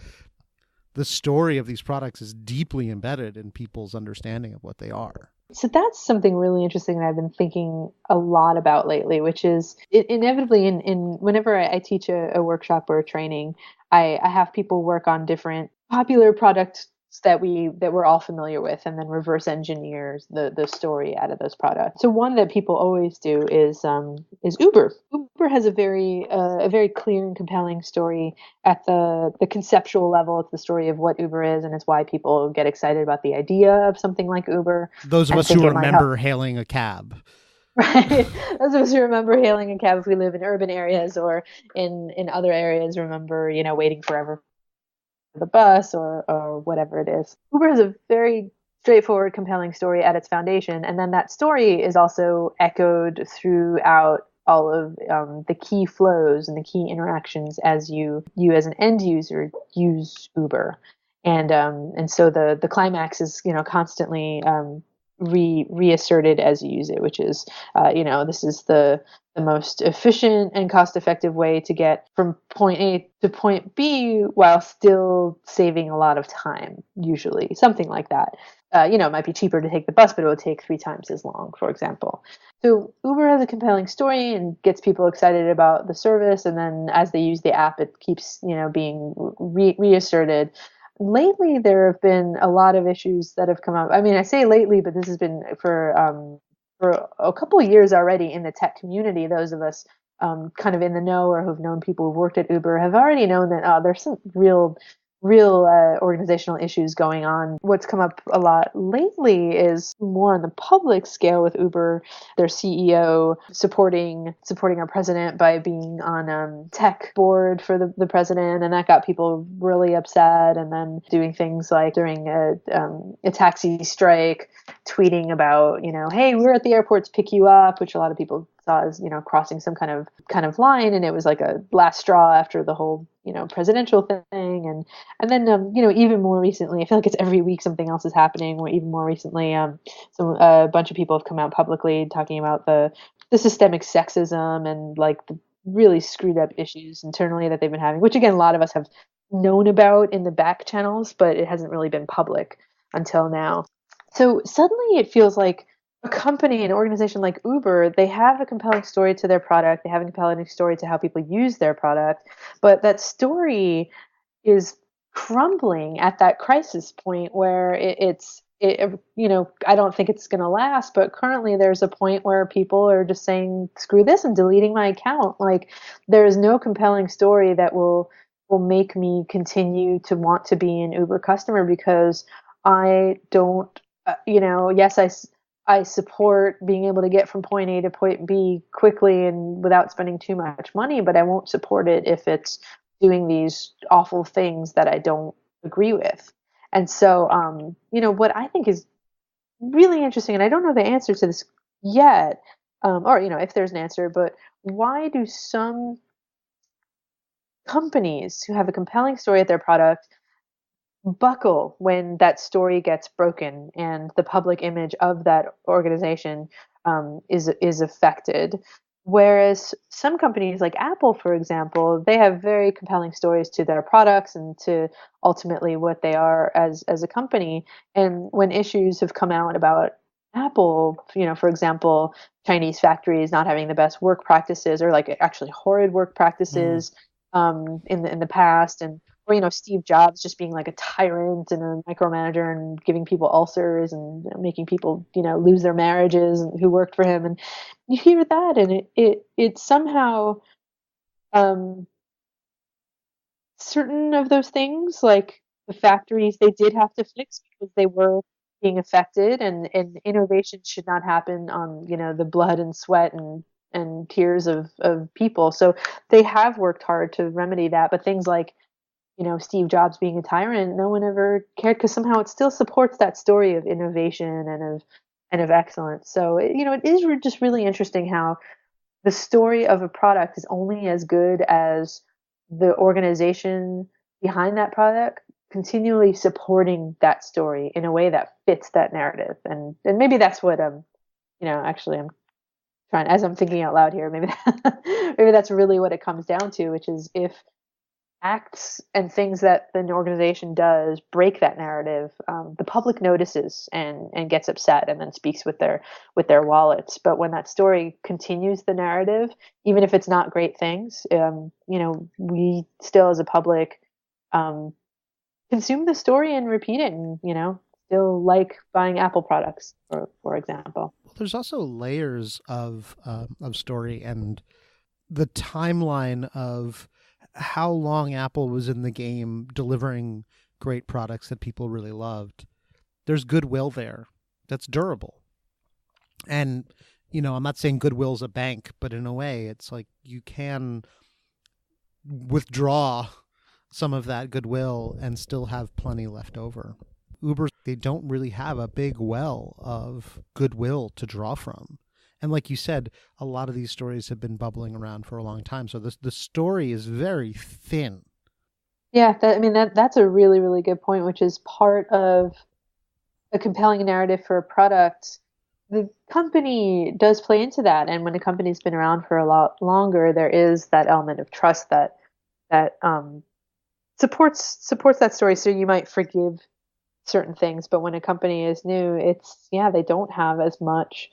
the story of these products is deeply embedded in people's understanding of what they are. So that's something really interesting that I've been thinking a lot about lately, which is inevitably in whenever I teach a workshop or a training, I have people work on different popular products that we're all familiar with, and then reverse engineers the story out of those products. So one that people always do is Uber. Uber has a very clear and compelling story at the conceptual level. It's the story of what Uber is, and it's why people get excited about the idea of something like Uber. Those of us who remember hailing a cab. Right. Those of us who remember hailing a cab if we live in urban areas, or in other areas, remember, waiting forever the bus or whatever it is. Uber has a very straightforward, compelling story at its foundation. And then that story is also echoed throughout all of the key flows and the key interactions as you as an end user use Uber. And so the climax is, constantly reasserted as you use it, which is, this is the most efficient and cost-effective way to get from point A to point B while still saving a lot of time, usually, something like that. It might be cheaper to take the bus, but it will take 3 times as long, for example. So Uber has a compelling story and gets people excited about the service, and then as they use the app, it keeps, being reasserted. Lately, there have been a lot of issues that have come up. I mean, I say lately, but this has been for a couple of years already in the tech community. Those of us kind of in the know or who've known people who've worked at Uber have already known that there's some real organizational issues going on. What's come up a lot lately is more on the public scale with Uber, their CEO supporting our president by being on tech board for the president, and that got people really upset. And then doing things like during a taxi strike, tweeting about, hey, we're at the airport to pick you up, which a lot of people saw as, crossing some kind of line, and it was like a last straw after the whole, presidential thing. And then, even more recently, I feel like it's every week something else is happening. Or even more recently, a bunch of people have come out publicly talking about the systemic sexism and like the really screwed up issues internally that they've been having, which again, a lot of us have known about in the back channels, but it hasn't really been public until now. So suddenly it feels like a company, an organization like Uber, they have a compelling story to their product. They have a compelling story to how people use their product. But that story is crumbling at that crisis point where I don't think it's going to last. But currently there's a point where people are just saying, screw this, I'm deleting my account. Like, there is no compelling story that will will make me continue to want to be an Uber customer because I don't, yes, I support being able to get from point A to point B quickly and without spending too much money, but I won't support it if it's doing these awful things that I don't agree with. And so, what I think is really interesting, and I don't know the answer to this yet, or, if there's an answer, but why do some companies who have a compelling story at their product buckle when that story gets broken and the public image of that organization is affected. Whereas some companies like Apple, for example, they have very compelling stories to their products and to ultimately what they are as a company. And when issues have come out about Apple, for example, Chinese factories not having the best work practices or like actually horrid work practices in the past, and or Steve Jobs just being like a tyrant and a micromanager and giving people ulcers and making people lose their marriages and who worked for him, and you hear that and it somehow um certain of those things, like the factories, they did have to fix because they were being affected, and innovation should not happen on the blood and sweat and tears of people. So they have worked hard to remedy that, but things like Steve Jobs being a tyrant, no one ever cared because somehow it still supports that story of innovation and of excellence. So it is just really interesting how the story of a product is only as good as the organization behind that product continually supporting that story in a way that fits that narrative. And maybe that's what actually I'm trying, as I'm thinking out loud here, maybe maybe that's really what it comes down to, which is if acts and things that an organization does break that narrative, the public notices and gets upset and then speaks with their wallets. But when that story continues the narrative, even if it's not great things, we still as a public um, consume the story and repeat it, and still like buying Apple products, for example. Well, there's also layers of story and the timeline of how long Apple was in the game delivering great products that people really loved. There's goodwill there that's durable. And, I'm not saying goodwill's a bank, but in a way, it's like you can withdraw some of that goodwill and still have plenty left over. Uber, they don't really have a big well of goodwill to draw from. And like you said, a lot of these stories have been bubbling around for a long time. So the story is very thin. Yeah, that's a really, really good point, which is part of a compelling narrative for a product. The company does play into that, and when a company's been around for a lot longer, there is that element of trust that supports that story. So you might forgive certain things, but when a company is new, they don't have as much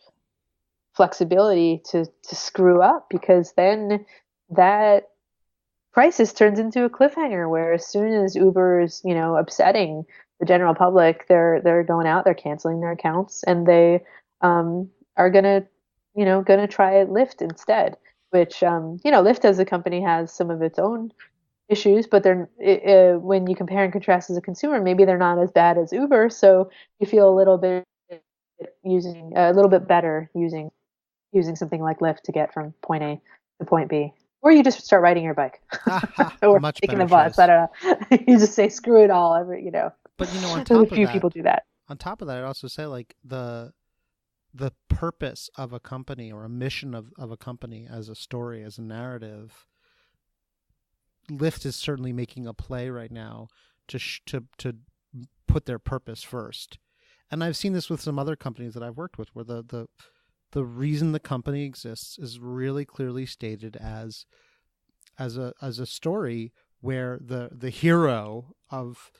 flexibility to screw up, because then that crisis turns into a cliffhanger where as soon as Uber's upsetting the general public, they're going out, they're canceling their accounts, and they are gonna try Lyft instead, which Lyft as a company has some of its own issues, but when you compare and contrast as a consumer, maybe they're not as bad as Uber, so you feel a little bit better using something like Lyft to get from point A to point B. Or you just start riding your bike or Much taking better the bus. choice. I don't know. You just say screw it all. But on a top of few that, people do that. I'd also say like the purpose of a company or a mission of a company as a story, as a narrative. Lyft is certainly making a play right now to put their purpose first. And I've seen this with some other companies that I've worked with, where the reason the company exists is really clearly stated as a story where the hero of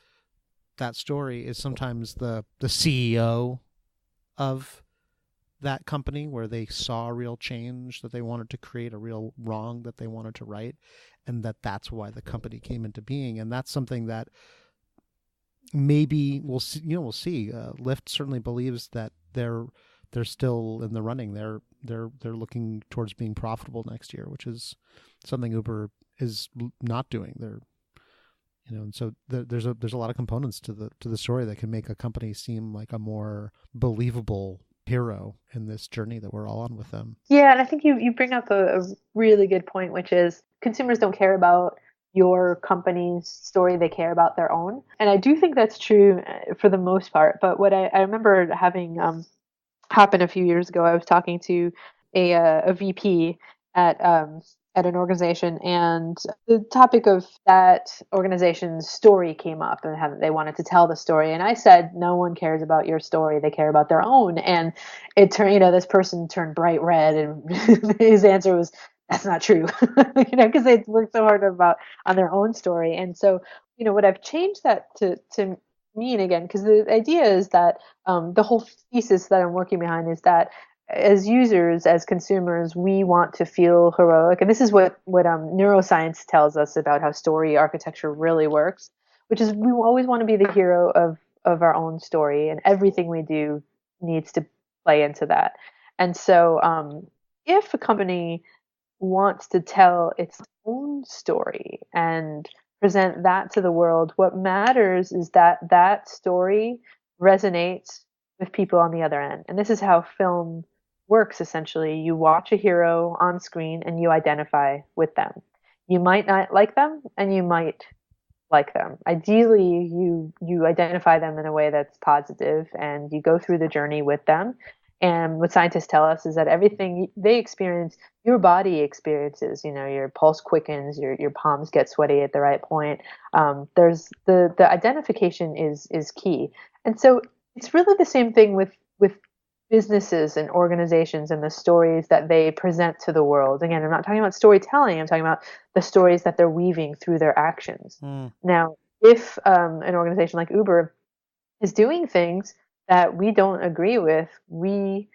that story is sometimes the CEO of that company, where they saw a real change that they wanted to create, a real wrong that they wanted to right, and that's why the company came into being. And that's something that maybe we'll see. We'll see. Lyft certainly believes that they're still in the running. They're looking towards being profitable next year, which is something Uber is not doing. And so there's a lot of components to the story that can make a company seem like a more believable hero in this journey that we're all on with them. Yeah, and I think you bring up a really good point, which is consumers don't care about your company's story, they care about their own. And I do think that's true for the most part. But what I remember having happened a few years ago, I was talking to a VP at an organization, and the topic of that organization's story came up, and how they wanted to tell the story. And I said, no one cares about your story; they care about their own. And it turned, this person turned bright red, and his answer was, "That's not true," because they worked so hard on their own story. And so, what I've changed that to mean again, because the idea is that the whole thesis that I'm working behind is that as users, as consumers, we want to feel heroic, and this is what neuroscience tells us about how story architecture really works, which is we always want to be the hero of our own story, and everything we do needs to play into that. And so, if a company wants to tell its own story and present that to the world, what matters is that that story resonates with people on the other end. And this is how film works essentially. You watch a hero on screen and you identify with them. You might not like them and you might like them. Ideally, you identify them in a way that's positive and you go through the journey with them. And what scientists tell us is that everything they experience, your body experiences. Your pulse quickens, your palms get sweaty at the right point. There's the identification is key. And so it's really the same thing with businesses and organizations and the stories that they present to the world. Again, I'm not talking about storytelling. I'm talking about the stories that they're weaving through their actions. Now, if an organization like Uber is doing things that we don't agree with, we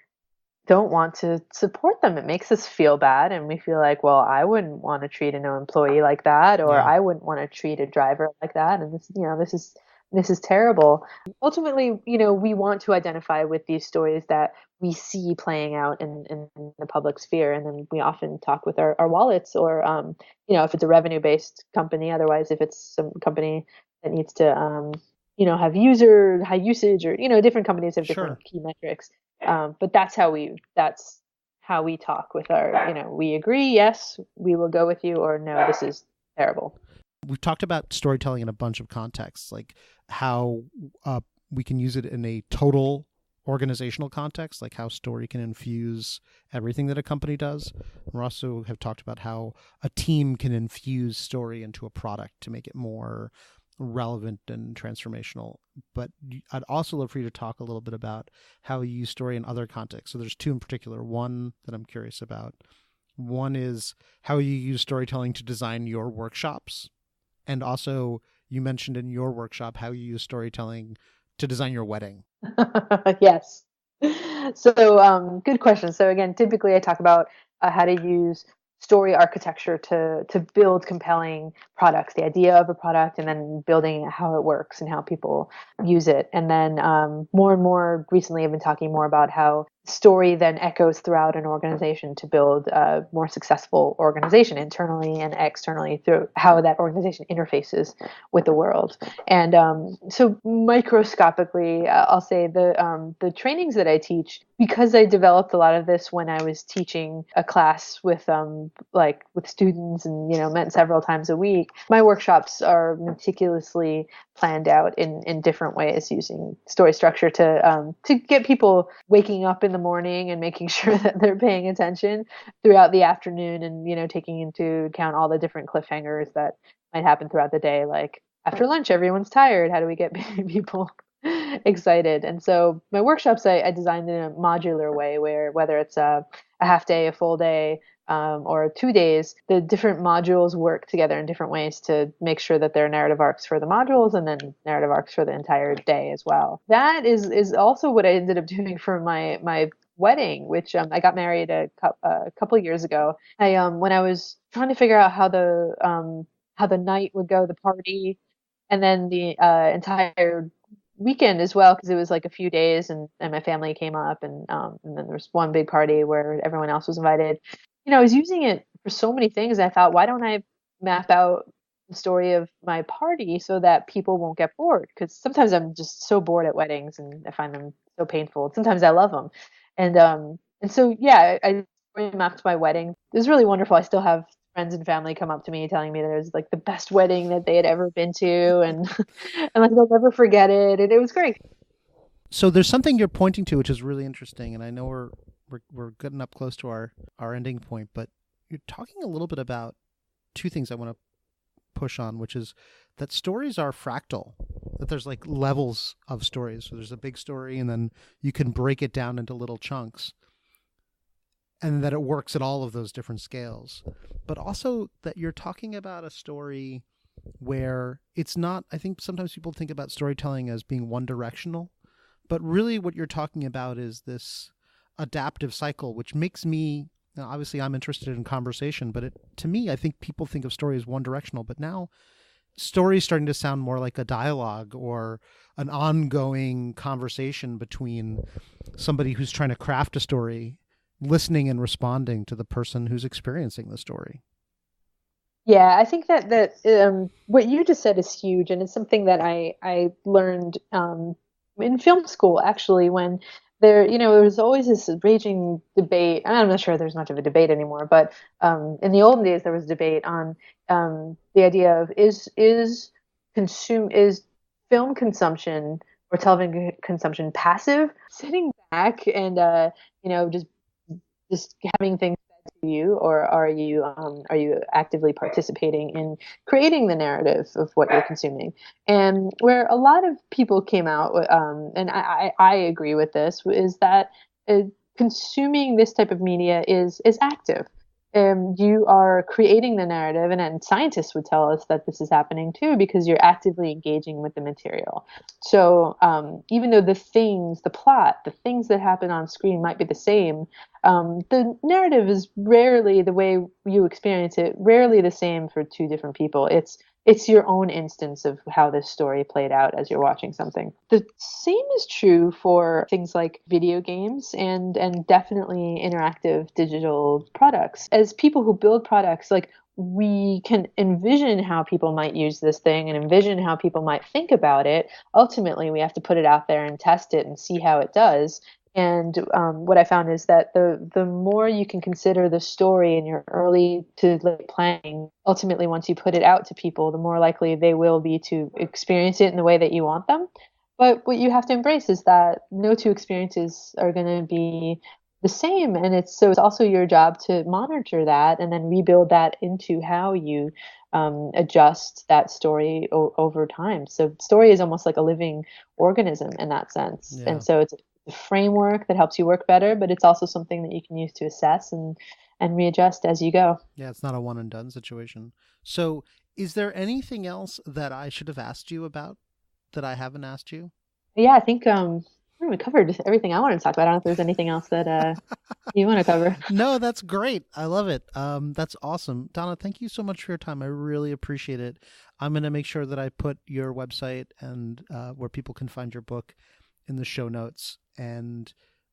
don't want to support them. It makes us feel bad, and we feel like, well, I wouldn't want to treat a new employee like that, or I wouldn't want to treat a driver like that, and this is terrible. Ultimately, we want to identify with these stories that we see playing out in the public sphere, and then we often talk with our wallets, or if it's a revenue-based company. Otherwise, if it's some company that needs to have high usage, or different companies have different key metrics. But that's how we talk with our, we agree, yes, we will go with you, or no, this is terrible. We've talked about storytelling in a bunch of contexts, like how we can use it in a total organizational context, like how story can infuse everything that a company does. We also have talked about how a team can infuse story into a product to make it more relevant and transformational. But I'd also love for you to talk a little bit about how you use story in other contexts. So there's two in particular. One that I'm curious about. One is how you use storytelling to design your workshops. And also, you mentioned in your workshop how you use storytelling to design your wedding. Yes. So, good question. So again, typically I talk about how to use story architecture to build compelling products, the idea of a product, and then building how it works and how people use it. And then more and more recently, I've been talking more about how story then echoes throughout an organization to build a more successful organization internally and externally through how that organization interfaces with the world. And so microscopically, I'll say the trainings that I teach, because I developed a lot of this when I was teaching a class with students and met several times a week. My workshops are meticulously planned out in different ways, using story structure to get people waking up in the morning and making sure that they're paying attention throughout the afternoon, and taking into account all the different cliffhangers that might happen throughout the day. Like after lunch, everyone's tired. How do we get people excited? And so my workshops, I designed in a modular way, where whether it's a half day, a full day, or 2 days, the different modules work together in different ways to make sure that there are narrative arcs for the modules and then narrative arcs for the entire day as well. That is also what I ended up doing for my wedding, which I got married a couple of years ago. When I was trying to figure out how the night would go, the party, and then the entire weekend as well, because it was like a few days, and my family came up, and then there was one big party where everyone else was invited. I was using it for so many things. I thought, why don't I map out the story of my party so that people won't get bored. Because sometimes I'm just so bored at weddings and I find them so painful. Sometimes I love them. And so, yeah, I story mapped my wedding. It was really wonderful. I still have friends and family come up to me telling me that it was like the best wedding that they had ever been to. And, and like they'll never forget it. And it was great. So there's something you're pointing to, which is really interesting. And I know we're getting up close to our ending point, but you're talking a little bit about two things I want to push on, which is that stories are fractal, that there's like levels of stories. So there's a big story and then you can break it down into little chunks, and that it works at all of those different scales. But also that you're talking about a story where it's not, I think sometimes people think about storytelling as being one directional, but really what you're talking about is this adaptive cycle, which makes me, now obviously I'm interested in conversation, but to me, I think people think of story as one directional, but now story is starting to sound more like a dialogue or an ongoing conversation between somebody who's trying to craft a story, listening and responding to the person who's experiencing the story. Yeah, I think that what you just said is huge, and it's something that I learned in film school actually. When there was always this raging debate. I'm not sure there's much of a debate anymore, but in the olden days there was debate on the idea of is film consumption or television consumption passive, sitting back and just having things said to you, or are you actively participating in creating the narrative of what you're consuming? And where a lot of people came out, and I agree with this, is that consuming this type of media is active. You are creating the narrative, and scientists would tell us that this is happening too because you're actively engaging with the material. So even though the plot, the things that happen on screen might be the same, the narrative is rarely, the way you experience it, rarely the same for two different people. It's your own instance of how this story played out as you're watching something. The same is true for things like video games and definitely interactive digital products. As people who build products, like, we can envision how people might use this thing and envision how people might think about it. Ultimately, we have to put it out there and test it and see how it does. And what I found is that the more you can consider the story in your early to late planning, ultimately, once you put it out to people, the more likely they will be to experience it in the way that you want them. But what you have to embrace is that no two experiences are going to be the same. And it's also your job to monitor that and then rebuild that into how you adjust that story over time. So story is almost like a living organism in that sense. Yeah. And so it's a framework that helps you work better, but it's also something that you can use to assess and readjust as you go. Yeah, it's not a one and done situation. So is there anything else that I should have asked you about that I haven't asked you? Yeah, I think we covered everything I wanted to talk about. I don't know if there's anything else that you want to cover. No, that's great. I love it. That's awesome. Donna, thank you so much for your time. I really appreciate it. I'm going to make sure that I put your website and where people can find your book in the show notes. And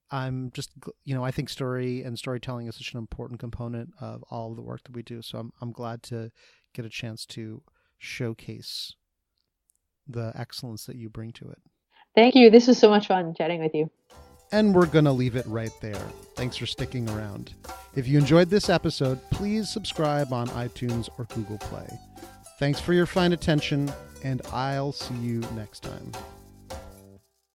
I'm just, I think story and storytelling is such an important component of all of the work that we do. So I'm glad to get a chance to showcase the excellence that you bring to it. Thank you. This was so much fun chatting with you. And we're going to leave it right there. Thanks for sticking around. If you enjoyed this episode, please subscribe on iTunes or Google Play. Thanks for your fine attention, and I'll see you next time.